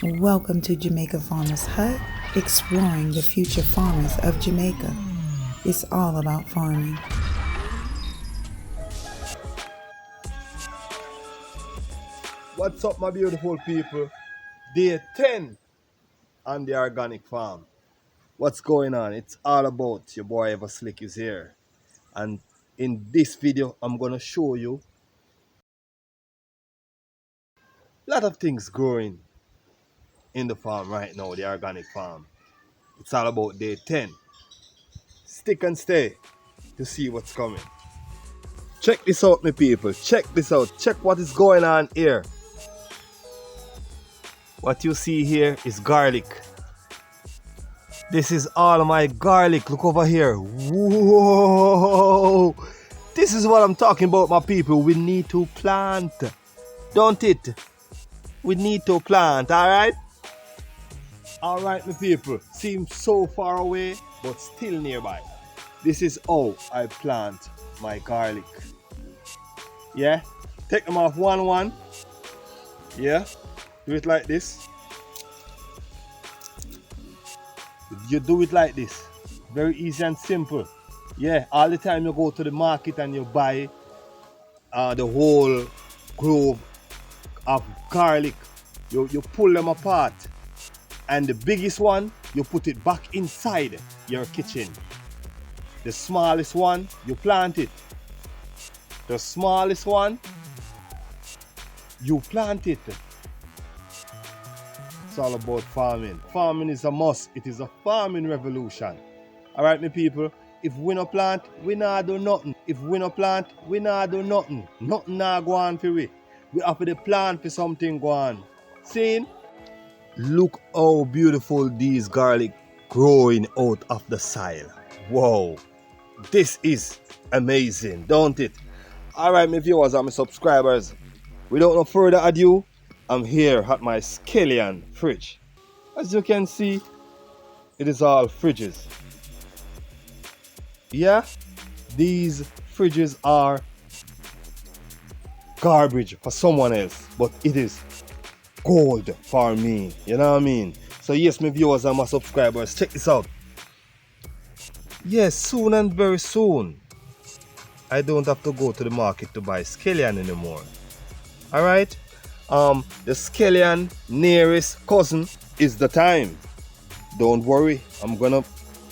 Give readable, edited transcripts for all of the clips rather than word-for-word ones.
Welcome to Jamaica Farmers Hut, exploring the future farmers of Jamaica. It's all about farming. What's up, my beautiful people? Day 10 on the organic farm. What's going on? It's all about your boy Ever Slick is here. And in this video, I'm going to show you a lot of things growing in the farm right now, the organic farm. It's all about day 10. Stick and stay to see what's coming. Check this out, my people. Check this out. Check what is going on here. What you see here is garlic. This is all my garlic. Look over here. Whoa! This is what I'm talking about, my people. We need to plant. Don't it? We need to plant, alright? Alright, my people. Seems so far away, but still nearby. This is how I plant my garlic. Yeah? Take them off one. Yeah? Do it like this. You do it like this. Very easy and simple. Yeah, all the time you go to the market and you buy the whole clove of garlic. You pull them apart. And the biggest one, you put it back inside your kitchen. The smallest one, you plant it. The smallest one, you plant it. It's all about farming. Farming is a must. It is a farming revolution. Alright, my people. If we no plant, we nah do nothing. If we no plant, we nah do nothing. Nothing nah go on for we. We have to plant for something go on. See? Look how beautiful these garlic growing out of the soil. Whoa. This is amazing, don't it? Alright, my viewers and my subscribers. Without no further ado, I'm here at my Scallion fridge. As you can see, it is all fridges. Yeah, these fridges are garbage for someone else, but it is gold for me. You know what I mean? So yes, my viewers and my subscribers, check this out. Yes, soon and very soon, I don't have to go to the market to buy Scallion anymore. Alright? The Scallion nearest cousin is the thyme. Don't worry, I'm gonna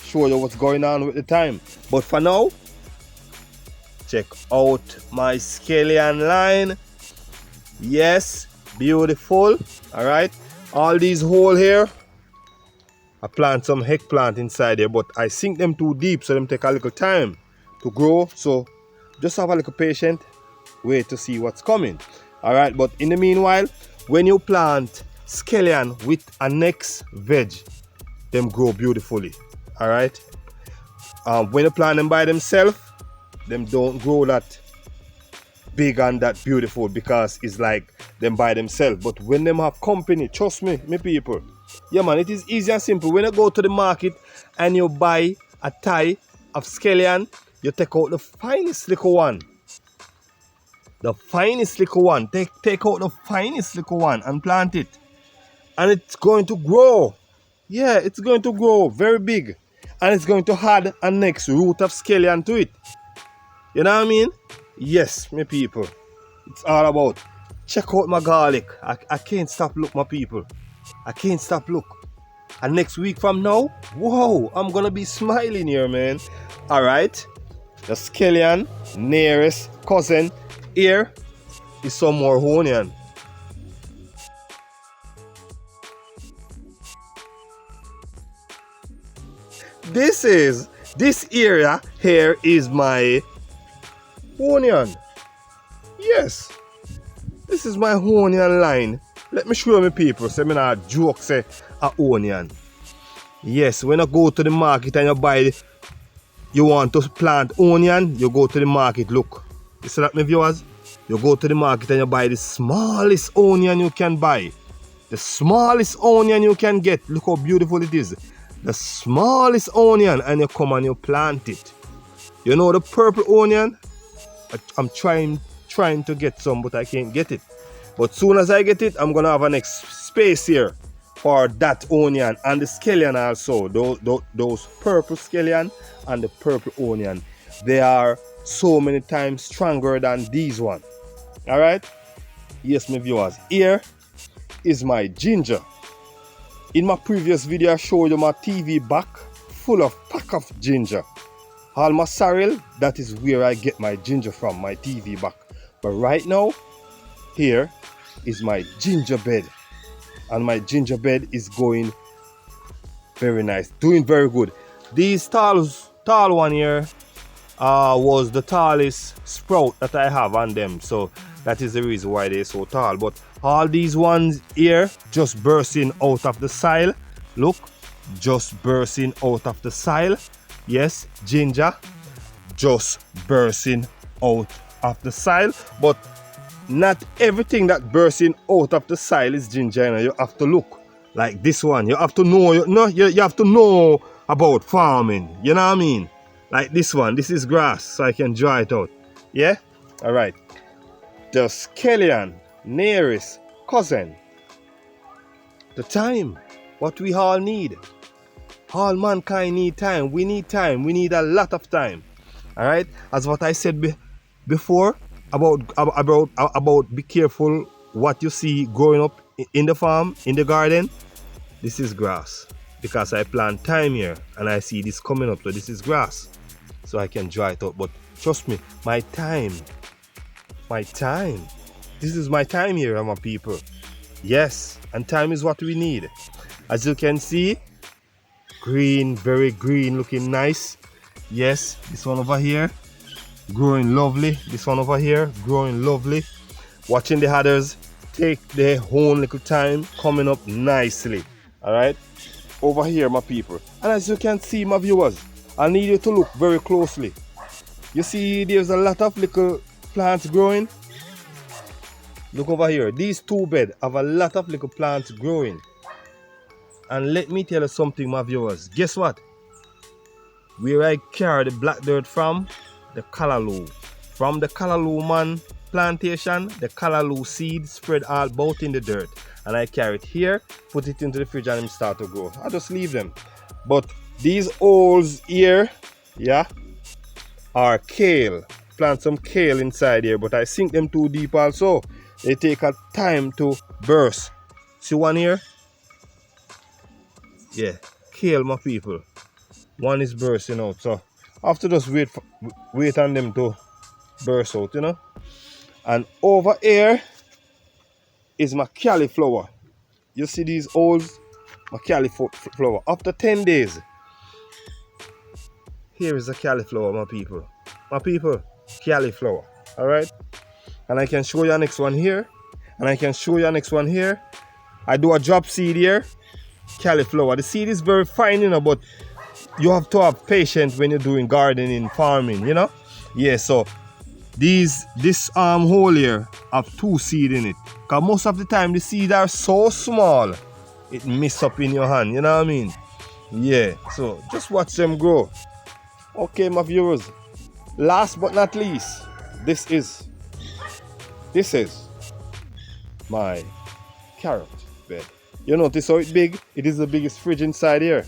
show you what's going on with the thyme. But for now, check out my Scallion line. Yes, beautiful. Alright, all these holes here, I plant some eggplant inside there, but I sink them too deep, so them take a little time to grow. So just have a little patience, wait to see what's coming. Alright, but in the meanwhile, when you plant Scallion with a next veg, them grow beautifully. Alright, when you plant them by themselves, them don't grow that big and that beautiful because it's like them by themselves. But when them have company, trust me, my people, yeah man, it is easy and simple. When you go to the market and you buy a tie of Scallion, you take out the finest little one. The finest little one. Take out the finest little one and plant it. And it's going to grow. Yeah, it's going to grow very big. And it's going to add a next root of Scallion to it. You know what I mean? Yes, my people. It's all about. Check out my garlic. I can't stop look, my people. I can't stop look. And next week from now, whoa, I'm going to be smiling here, man. Alright. The Scallion nearest cousin here is some more onion. This area here is my onion. Yes, this is my onion line. Let me show you, my people. So I'm not joke say a onion. Yes, when I go to the market and you want to plant onion, you go to the market. Look, you see that, my viewers? You go to the market and you buy the smallest onion you can buy. The smallest onion you can get. Look how beautiful it is. The smallest onion, and you come and you plant it. You know the purple onion? I'm trying to get some, but I can't get it. But soon as I get it, I'm gonna have a next space here for that onion and the scallion also. Those purple scallion and the purple onion, they are so many times stronger than these one. All right. Yes, my viewers, here is my ginger. In my previous video, I showed you my TV back full of pack of ginger. All my sorrel, that is where I get my ginger from, my TV back. But right now, here is my ginger bed. And my ginger bed is going very nice, doing very good. These tall one here was the tallest sprout that I have on them, so that is the reason why they're so tall. But all these ones here just bursting out of the soil. Look, just bursting out of the soil. Yes, ginger just bursting out of the soil. But not everything that bursting out of the soil is ginger. You know? You have to look like this one. You have to know. You have to know about farming. You know what I mean? Like this one. This is grass, so I can dry it out. Yeah. All right. The scallion, nearest cousin. The thyme. What we all need. All mankind need time. We need time. We need a lot of time. All right. As what I said before about be careful what you see growing up in the farm, in the garden. This is grass because I plant thyme here and I see this coming up. So this is grass, so I can dry it out. But trust me, my time. This is my time here, my people. Yes, and time is what we need. As you can see, green, very green, looking nice. Yes, this one over here, growing lovely. This one over here, growing lovely. Watching the others take their own little time, coming up nicely. All right, over here, my people. And as you can see, my viewers, I need you to look very closely. You see, there's a lot of little plants growing. Look over here. These two beds have a lot of little plants growing. And let me tell you something, my viewers. Guess what? Where I carry the black dirt from, the callaloo. From the callaloo man plantation, the callaloo seed spread all about in the dirt. And I carry it here, put it into the fridge, and it start to grow. I just leave them. But these holes here, yeah, are kale. Plant some kale inside here, but I sink them too deep also. They take a time to burst. See one here? Yeah, kale, my people. One is bursting out, so I have to just wait on them to burst out, you know. And over here is my cauliflower. You see these holes? My cauliflower. After 10 days, here is the cauliflower, my people. My people, cauliflower. All right. And I can show you the next one here. And I can show you the next one here. I do a drop seed here. Cauliflower. The seed is very fine, you know, but you have to have patience when you're doing gardening, farming, you know. Yeah, so this hole here have 2 seeds in it. Because most of the time the seeds are so small, it miss up in your hand, you know what I mean? Yeah, so just watch them grow. Okay, my viewers. Last but not least, this is my carrot bed. You notice how it's big? It is the biggest fridge inside here.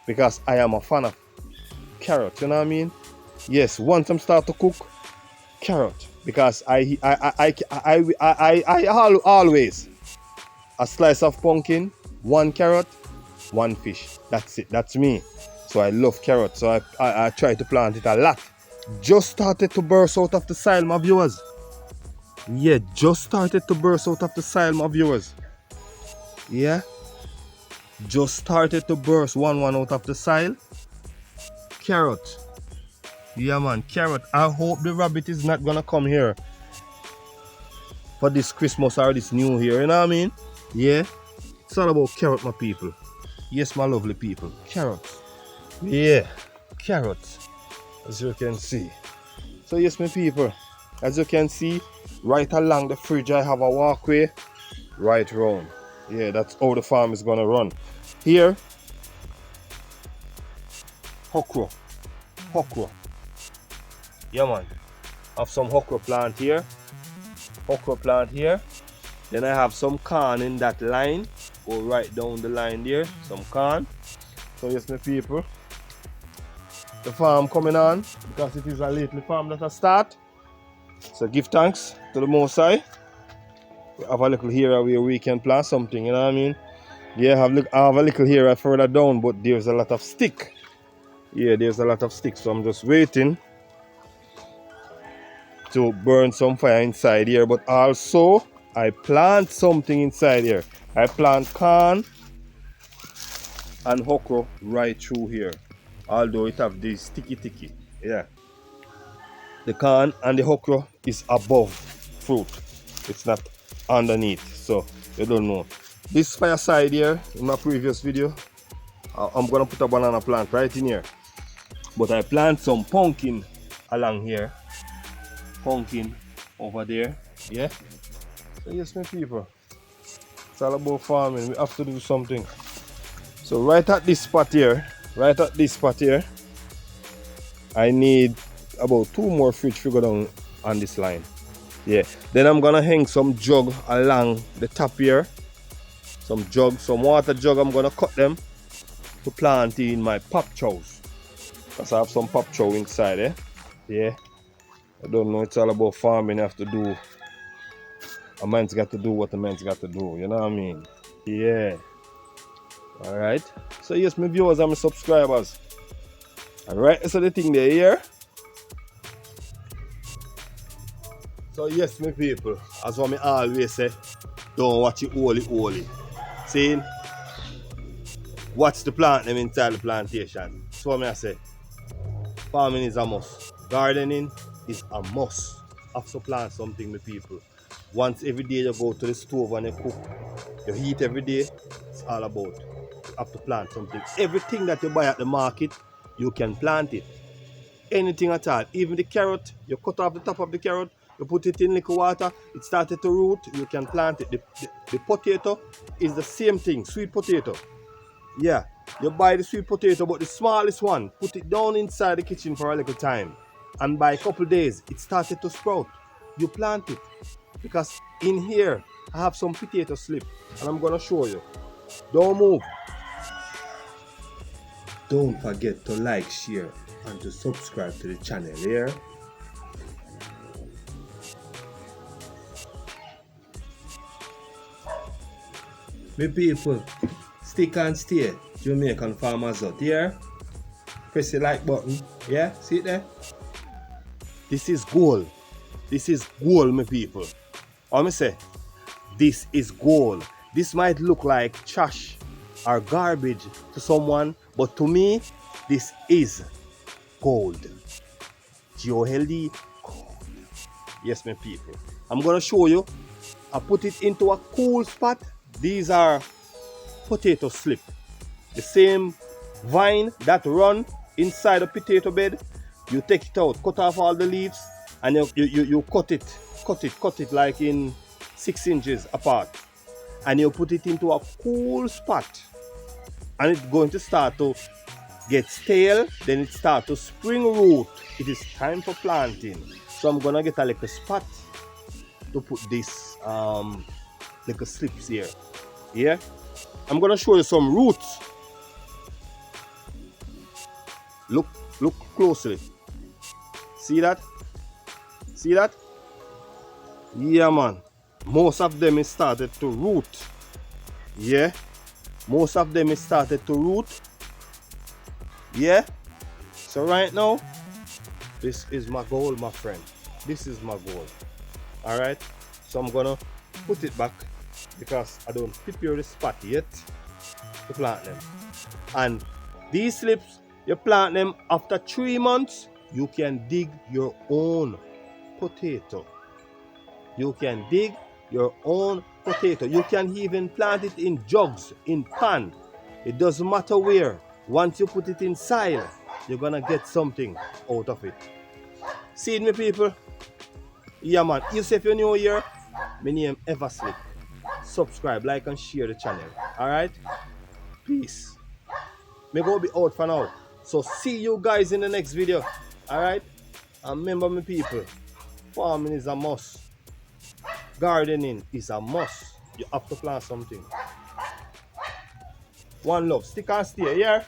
Because I am a fan of carrot, you know what I mean? Yes, once I start to cook, carrot. Because I always a slice of pumpkin, 1 carrot, 1 fish. That's it. That's me. So I love carrot. So I try to plant it a lot. Just started to burst out of the soil, my viewers. Yeah, just started to burst out of the soil, my viewers. Yeah. Just started to burst one out of the soil. Carrot. Yeah, man, carrot. I hope the rabbit is not gonna come here for this Christmas or this New Year, you know what I mean? Yeah. It's all about carrot, my people. Yes, my lovely people. Carrots. Yeah, carrots. As you can see. So yes, my people. As you can see, right along the fridge I have a walkway right round. Yeah, that's how the farm is gonna run. Here, okra. Yeah, man. I have some okra plant here. Then I have some corn in that line. go right down the line there, some corn. So yes, my people, the farm coming on because it is a lately farm that I start. So give thanks to the Most High. We have a little area where we can plant something, you know what I mean? Yeah, I have a little area further down, but there's a lot of stick. Yeah, there's a lot of stick, so I'm just waiting to burn some fire inside here. But also, I plant something inside here. I plant corn and okra right through here. Although it have this sticky. Yeah. The corn and the okra is above fruit. It's not underneath. So you don't know. This fireside here in my previous video, I'm gonna put a banana plant right in here. But I plant some pumpkin along here. Pumpkin over there. Yeah. So yes, my people. It's all about farming. We have to do something. So right at this spot here, I need about 2 more fridge to go down on this line. Yeah. Then I'm gonna hang some jug along the top here. Some water jug. I'm gonna cut them to plant in my pop chows. Because I have some pop chow inside, eh? Yeah. I don't know, it's all about farming. You have to do, a man's got to do what a man's got to do, you know what I mean? Yeah. Alright. So yes, my viewers and my subscribers. Alright, so the thing there here. So yes, my people, as what me always say, don't watch it holy. See? Watch the plant them inside the plantation. So what I say. Farming is a must. Gardening is a must. Have to plant something, my people. Once every day you go to the stove and you cook, you eat every day, it's all about. You have to plant something. Everything that you buy at the market, you can plant it. Anything at all. Even the carrot, you cut off the top of the carrot, you put it in liquid water, it started to root, you can plant it. The potato is the same thing, sweet potato. Yeah, you buy the sweet potato, but the smallest one, put it down inside the kitchen for a little time. And by a couple days, it started to sprout. You plant it. Because in here, I have some potato slip. And I'm going to show you. Don't move. Don't forget to like, share, and to subscribe to the channel here. My people, stick and stay. Jamaican farmers out here. Press the like button. Yeah, see it there? This is gold. This is gold, my people. What me say? This is gold. This might look like trash or garbage to someone, but to me, this is gold. G-O-L-D, gold. Yes, my people. I'm gonna show you. I put it into a cool spot. These are potato slip. The same vine that run inside a potato bed. You take it out, cut off all the leaves, and you cut it like in 6 inches apart. And you put it into a cool spot. And it's going to start to get stale, then it starts to spring root. It is time for planting. So I'm gonna get a little spot to put this little slips here. Yeah? I'm gonna show you some roots. Look closely. See that? See that? Yeah, man. Most of them is started to root. Yeah? Most of them is started to root. Yeah? So right now, this is my goal, my friend. This is my goal. Alright? So I'm gonna put it back because I don't prepare the spot yet to plant them. And these slips, you plant them after 3 months, you can dig your own potato. You can dig your own potato. You can even plant it in jugs, in pan. It doesn't matter where. Once you put it in soil, you're gonna get something out of it. See it, me people? Yeah, man. You say if you're new here, my name Everton. Subscribe, like, and share the channel. Alright? Peace. Me go be out for now. So see you guys in the next video. Alright? And remember, my people, farming is a must. Gardening is a must. You have to plant something. One love. Stick and stay, yeah?